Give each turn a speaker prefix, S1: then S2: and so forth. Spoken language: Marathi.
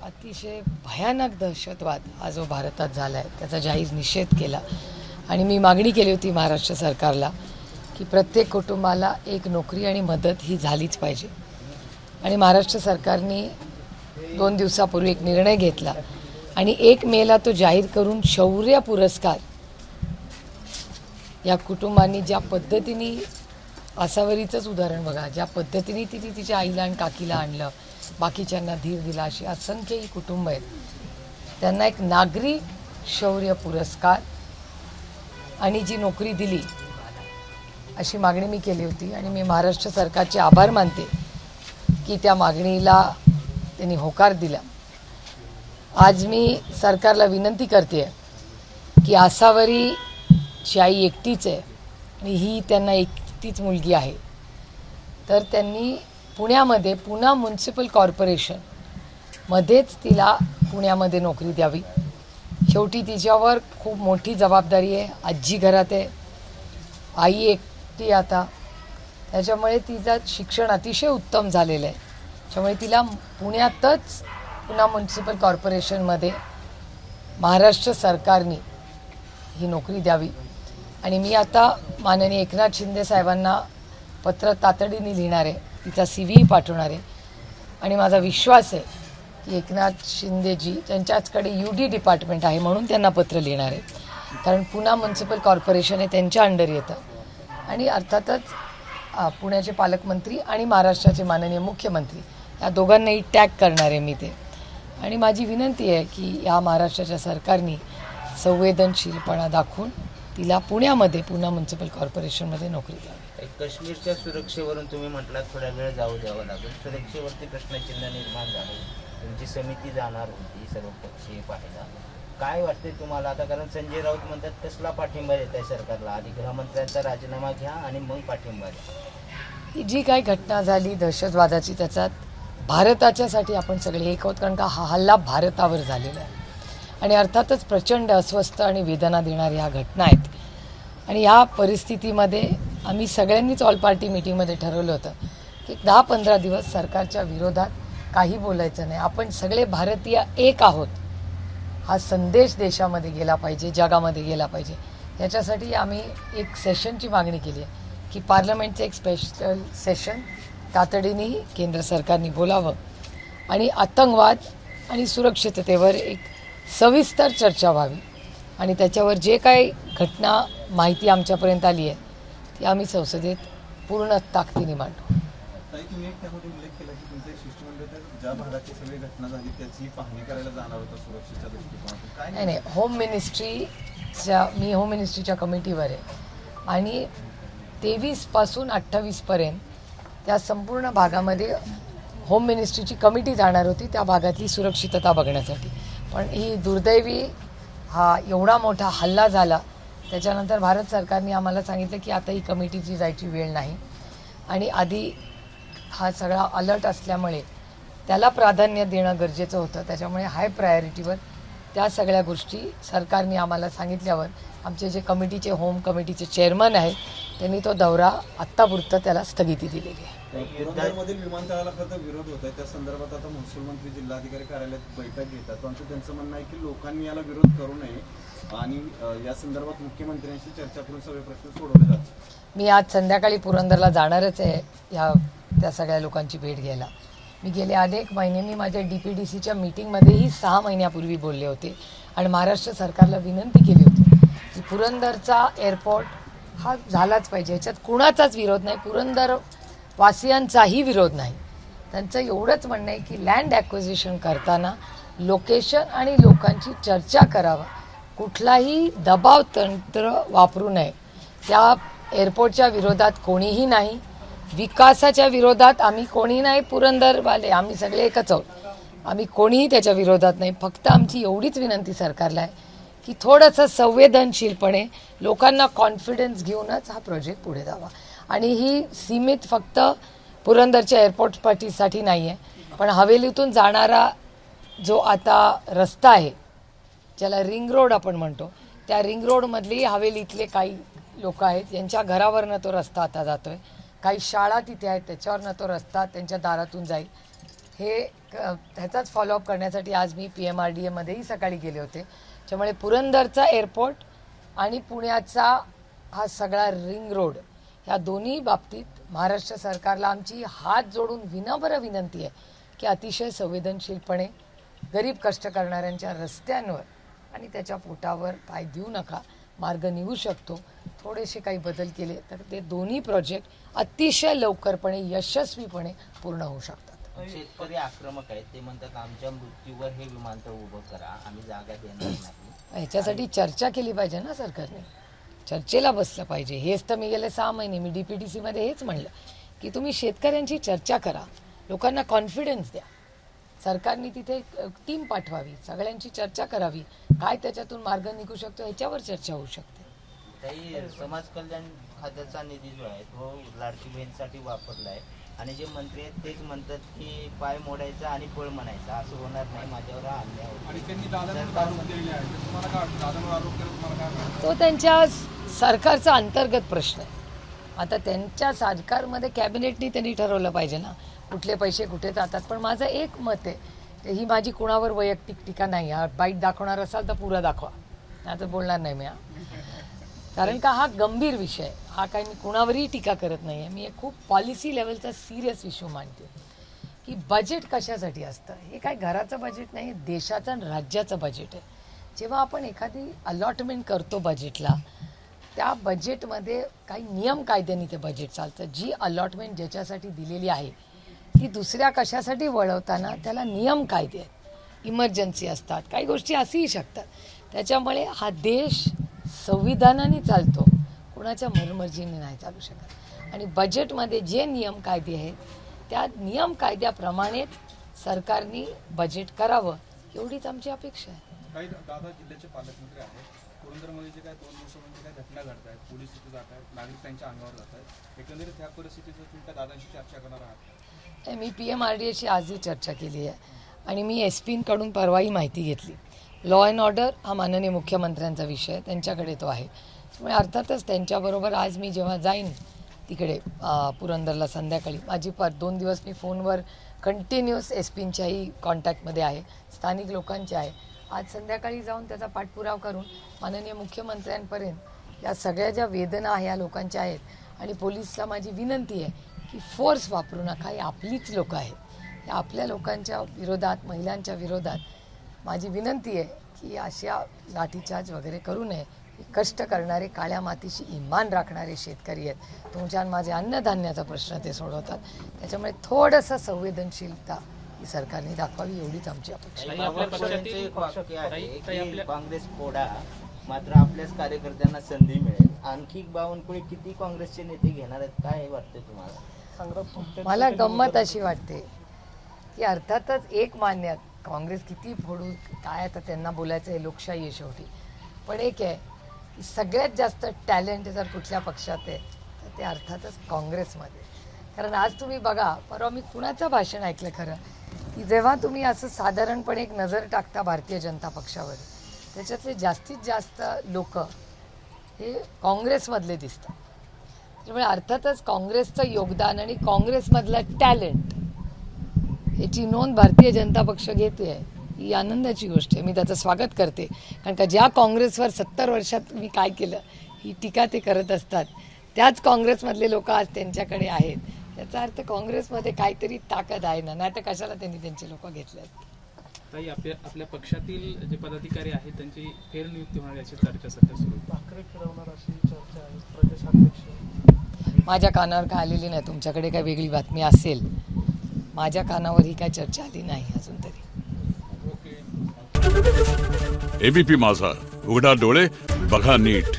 S1: अतिशय भयानक दहशतवाद हा जो भारतात झाला आहे त्याचा जाहीर निषेध केला आणि मी मागणी केली होती महाराष्ट्र सरकारला की प्रत्येक कुटुंबाला एक नोकरी आणि मदत ही झालीच पाहिजे. आणि महाराष्ट्र सरकारने 2 दिवसापूर्वी एक निर्णय घेतला आणि 1 मेला तो जाहीर करून शौर्य पुरस्कार या कुटुंबांनी ज्या पद्धतीने आसावरीचंच उदाहरण बघा, ज्या पद्धतीने तिने तिच्या आईला आणि काकीला आणलं, बाकीच्यांना धीर दिला, अशी असंख्य ही कुटुंब आहेत, त्यांना एक नागरी शौर्य पुरस्कार आणि जी नोकरी दिली अशी मागणी मी केली होती. आणि मी महाराष्ट्र सरकारचे आभार मानते की त्या मागणीला त्यांनी होकार दिला. आज मी सरकारला विनंती करते की आसावरीची आई एकटीच आहे आणि ही त्यांना एकटीच मुलगी आहे, तर त्यांनी पुण्यामध्ये पुणा म्युनिसिपल कॉर्पोरेशनमध्येच तिला पुण्यामध्ये नोकरी द्यावी. शेवटी तिच्यावर खूप मोठी जबाबदारी आहे. आजी घरात आहे, आई एकटी आता, त्याच्यामुळे तिचं शिक्षण अतिशय उत्तम झालेलं आहे. त्यामुळे तिला पुण्यातच पुणा म्युनिसिपल कॉर्पोरेशनमध्ये महाराष्ट्र सरकारने ही नोकरी द्यावी. आणि मी आता माननीय एकनाथ शिंदे साहेबांना पत्र तातडीने लिहिणार आहे, तिचा CV पाठवणार आहे. आणि माझा विश्वास आहे की एकनाथ शिंदेजी त्यांच्याचकडे UD डिपार्टमेंट आहे म्हणून त्यांना पत्र लिहिणार आहे, कारण पुणा म्युनिसिपल कॉर्पोरेशन हे त्यांच्या अंडर येतं. आणि अर्थातच पुण्याचे पालकमंत्री आणि महाराष्ट्राचे माननीय मुख्यमंत्री या दोघांनाही टॅग करणार आहे मी ते. आणि माझी विनंती आहे की या महाराष्ट्राच्या सरकारने संवेदनशीलपणा दाखवून तिला पुण्यामध्ये पुणा म्युनिसिपल कॉर्पोरेशनमध्ये नोकरी द्यावी.
S2: काश्मीरच्या सुरक्षेवरून तुम्ही म्हटलात थोड्या वेळ जाऊ द्यावं लागेल. सुरक्षेवरती प्रश्नचिन्ह निर्माण झालं. तुमची समिती जाणार होती सर्वपक्षीय पाहायला. काय वाटते तुम्हाला आता, कारण संजय राऊत म्हणतात कसला पाठिंबा देत आहे सरकारला, आधी गृहमंत्र्यांचा राजीनामा घ्या आणि मग पाठिंबा द्या.
S1: ही जी काही घटना झाली दहशतवादाची, त्याच्यात भारताच्यासाठी आपण सगळे एक आहोत, कारण का हा हल्ला भारतावर झालेला आहे. आणि अर्थातच प्रचंड अस्वस्थ आणि वेदना देणाऱ्या ह्या घटना आहेत. आणि ह्या परिस्थितीमध्ये आम्ही सगळ्यांनीच ऑल पार्टी मीटिंगमध्ये ठरवलं होतं की 10-15 दिवस सरकारच्या विरोधात काही बोलायचं नाही. आपण सगळे भारतीय एक आहोत हा संदेश देशामध्ये गेला पाहिजे, जगामध्ये गेला पाहिजे. याच्यासाठी आम्ही एक सेशनची मागणी केली आहे की पार्लमेंटचं एक स्पेशल सेशन तातडीने केंद्र सरकारने बोलावं आणि आतंकवाद आणि सुरक्षिततेवर एक सविस्तर चर्चा व्हावी. आणि त्याच्यावर जे काही घटना माहिती आमच्यापर्यंत आली आहे ती आम्ही संसदेत पूर्ण ताकदीने मांडू.
S3: तुम्ही एक त्यामध्ये उल्लेख केला की तुमचं एक शिष्टमंडळ ज्या भागाची सगळी घटना झाली त्याची पाहणी करायला जाणार होतं सुरक्षेच्या दृष्टिकोनातून.
S1: नाही, मी होम मिनिस्ट्रीच्या कमिटीवर आहे आणि 23 पासून 28 पर्यंत त्या संपूर्ण भागामध्ये होम मिनिस्ट्रीची कमिटी जाणार होती त्या भागातली सुरक्षितता बघण्यासाठी. पण ही दुर्दैवी हा एवढा मोठा हल्ला झाला त्याच्यानंतर भारत सरकारने आम्हाला सांगितलं की आता ही कमिटीची जायची वेळ नाही. आणि आधी हा सगळा अलर्ट असल्यामुळे त्याला प्राधान्य देणं गरजेचं होतं. त्याच्यामुळे हाय प्रायोरिटीवर त्या सगळ्या गोष्टी सरकारने आम्हाला सांगितल्यावर आमचे जे कमिटीचे होम कमिटीचे चेअरमन आहेत त्यांनी तो दौरा आत्तापुरतं त्याला स्थगिती दिलेली आहे.
S3: पुरंदरमधील विमानतळाला खरं तर विरोध होत आहे. त्या संदर्भात आता महसूल मंत्री जिल्हाधिकारी कार्यालयात बैठक घेतात, परंतु त्यांचं म्हणणं आहे की लोकांनी याला विरोध करू नये आणि या संदर्भात मुख्यमंत्र्यांशी चर्चा करून सगळे प्रश्न सोडवले जातात.
S1: मी आज संध्याकाळी पुरंदरला जाणारच आहे त्या सगळ्या लोकांची भेट घ्यायला. मी गेले अनेक महिने मी माझ्या DPDCच्या मीटिंगमध्येही 6 महिन्यापूर्वी बोलले होते आणि महाराष्ट्र सरकारला विनंती केली होती की पुरंदरचा एअरपोर्ट हा झालाच पाहिजे. ह्याच्यात कुणाचाच विरोध नाही, पुरंदर वासियांचाही विरोध नाही. त्यांचं एवढंच म्हणणं आहे की लँड ॲक्विजिशन करताना लोकेशन आणि लोकांची चर्चा करावा, कुठलाही दबाव तंत्र वापरू नये. त्या एअरपोर्टच्या विरोधात कोणीही नाही, विकासाच्या विरोधात आम्ही कोणी नाही. पुरंदरवाले आम्ही सगळे एकच आहोत, आम्ही कोणीही त्याच्या विरोधात नाही. फक्त आमची एवढीच विनंती सरकारला आहे की थोडंसं संवेदनशीलपणे लोकांना कॉन्फिडन्स घेऊनच हा प्रोजेक्ट पुढे जावा. आणि ही सीमित फक्त पुरंदरच्या एअरपोर्ट पार्टीसाठी नाही आहे, पण हवेलीतून जाणारा जो आता रस्ता आहे ज्याला रिंग रोड आपण म्हणतो, त्या रिंग रोडमधली हवेलीतले काही लोक आहेत यांच्या घरावरनं तो रस्ता आता जातो आहे. काही शाळा तिथे आहेत त्याच्यावरनं तो रस्ता त्यांच्या दारातून जाईल. ह्याचाच फॉलोअप करण्यासाठी आज मी PMRDAमध्येही सकाळी गेले होते. त्यामुळे पुरंदरचा एअरपोर्ट आणि पुण्याचा हा सगळा रिंग रोड ह्या दोन्ही बाबतीत महाराष्ट्र सरकारला आमची हात जोडून विनम्र विनंती आहे की अतिशय संवेदनशीलपणे गरीब कष्ट करणाऱ्यांच्या रस्त्यांवर आणि त्याच्या पोटावर पाय देऊ नका. मार्ग निघू शकतो. थोडेसे काही बदल केले तर ते दोन्ही प्रोजेक्ट अतिशय लवकरपणे यशस्वीपणे पूर्ण होऊ शकतात.
S2: शेतकरी आक्रमक आहेत. ते म्हणतात आमच्या मृत्यूवर हे विमानतळ उभं करा, आम्ही जागा देणार नाही.
S1: ह्याच्यासाठी चर्चा केली पाहिजे ना सरकारने. चर्चेला बसलं पाहिजे. हेच तर मी गेले 6 महिने मी DPDCमध्ये हेच म्हणलं की तुम्ही शेतकऱ्यांची चर्चा करा, लोकांना कॉन्फिडन्स द्या. सरकारने तिथे टीम पाठवावी, सगळ्यांची चर्चा करावी, काय त्याच्यातून मार्ग निघू शकतो ह्याच्यावर चर्चा होऊ शकते.
S2: काही समाज कल्याण खात्याचा निधी जो आहे तो लाडकी बहीणसाठी वापरला आहे आणि जे मंत्री आहेत तेच म्हणतात की पाय मोडायचा आणि पळ म्हणायचा, असं होणार नाही, माझ्यावर हा अन्याय होतो.
S4: आणि त्यांनी दादांवर आरोप केलेले आहेत. तुम्हाला काय वाटतं? दादांवर आरोप केला तुम्हाला काय वाटतं?
S1: तो त्यांच्या सरकारचा अंतर्गत प्रश्न आहे. आता त्यांच्या सरकारमध्ये कॅबिनेटनी त्यांनी ठरवलं पाहिजे ना कुठले पैसे कुठे जातात. पण माझं एक मत आहे, ही माझी कुणावर वैयक्तिक टीका नाही. हा बाईट दाखवणार असाल तर पुरा दाखवा, आता बोलणार नाही मी. कारण का हा गंभीर विषय आहे. हा काही मी कुणावरही टीका करत नाही आहे. मी एक खूप पॉलिसी लेवलचा सिरियस इश्यू मानते की बजेट कशासाठी असतं. हे काय घराचं बजेट नाही, देशाचं आणि राज्याचं बजेट आहे. जेव्हा आपण एखादी अलॉटमेंट करतो बजेटला, त्या बजेटमध्ये काही नियम कायद्याने ते बजेट चालतं. जी अलॉटमेंट ज्याच्यासाठी दिलेली आहे ती दुसऱ्या कशासाठी वळवताना त्याला नियम कायदे आहेत. इमर्जन्सी असतात, काही गोष्टी असंही शकतात. त्याच्यामुळे हा देश संविधानाने चालतो, कोणाच्या मनमर्जीने नाही चालू शकत. आणि बजेटमध्ये जे नियम कायदे आहेत त्या नियम कायद्याप्रमाणेच सरकारने बजेट करावं एवढीच आमची अपेक्षा आहे.
S4: काही दादा जिल्ह्याचे पालकमंत्री आहेत. पुरंदरमध्ये जे काय 2 दिवसामध्ये काय घटना घडत आहेत, पोलीस तिथे जात आहेत, नागरिक त्यांच्या अंगावर जात आहेत, एकंदरीत ह्या परिस्थितीचं तुम्ही त्या दादांशी चर्चा करणार आहात?
S1: मी PMRDAशी आजही चर्चा केली आहे आणि मी SP-कडून परवाही माहिती घेतली. लॉ अँड ऑर्डर हा माननीय मुख्यमंत्र्यांचा विषय आहे, त्यांच्याकडे तो आहे. त्यामुळे अर्थातच त्यांच्याबरोबर आज मी जेव्हा जाईन तिकडे पुरंदरला संध्याकाळी, माझी 2 दिवस मी फोनवर कंटिन्युअस SP-च्याही कॉन्टॅक्टमध्ये आहे, स्थानिक लोकांचे आहे. आज संध्याकाळी जाऊन त्याचा पाठपुरावा करून माननीय मुख्यमंत्र्यांपर्यंत या सगळ्या ज्या वेदना ह्या लोकांच्या आहेत आणि पोलिसला माझी विनंती आहे की फोर्स वापरू नका, ही आपलीच लोकं आहेत. या आपल्या लोकांच्या विरोधात, महिलांच्या विरोधात माझी विनंती आहे की अशा लाठीचार्ज वगैरे करू नये. कष्ट करणारे, काळ्या मातीशी इमान राखणारे शेतकरी आहेत. तुमच्या माझे अन्नधान्याचा प्रश्न ते सोडवतात. त्याच्यामुळे थोडंसं संवेदनशीलता ही सरकारने दाखवावी एवढीच आमची अपेक्षा आहे.
S2: बावनकुळेंचे एक वाक्य आहे की काँग्रेस फोडा मात्र आपल्याच कार्यकर्त्यांना संधी मिळेल. आणखी बावनकुळे किती काँग्रेसचे नेते घेणार आहेत, काय वाटतं तुम्हाला?
S1: मला गंमत अशी वाटते की अर्थातच एक मान्य काँग्रेस किती फोडू काय, आता त्यांना बोलायचं आहे, लोकशाही आहे शेवटी. पण एक आहे की सगळ्यात जास्त टॅलेंट जर कुठल्या पक्षात आहे तर ते अर्थातच काँग्रेसमध्ये. कारण आज तुम्ही बघा, परवा मी कुणाचं भाषण ऐकलं खरं की जेव्हा तुम्ही असं साधारणपणे एक नजर टाकता भारतीय जनता पक्षावर, त्याच्यातले जास्तीत जास्त लोक हे काँग्रेसमधले दिसतात. त्यामुळे अर्थातच काँग्रेसचं योगदान आणि काँग्रेसमधलं टॅलेंट याची नोंद भारतीय जनता पक्ष घेते आहे, ही आनंदाची गोष्ट आहे. मी त्याचं स्वागत करते. कारण का ज्या काँग्रेसवर 70 वर्षात मी काय केलं ही टीका ते करत असतात, त्याच काँग्रेसमधले लोक आज त्यांच्याकडे आहेत. याचा अर्थ काँग्रेसमध्ये काहीतरी ताकद आहे ना, नाही तर कशाला त्यांनी त्यांचे लोक घेतले असते.
S5: ताई, आपल्या पक्षातील जे पदाधिकारी आहेत त्यांची फेरनियुक्ती होणार याची चर्चा सध्या सुरू आहे.
S6: ठाकरे फिरवणार अशी चर्चा आहे. प्रदेशाध्यक्ष
S1: माझ्या कानावर काय आलेली नाही. तुमच्याकडे काय वेगळी बातमी असेल, माझ्या कानावर ही काय चर्चा आली नाही अजून तरी.
S4: ओके.
S7: ABP माझा, उघडा डोळे बघा नीट.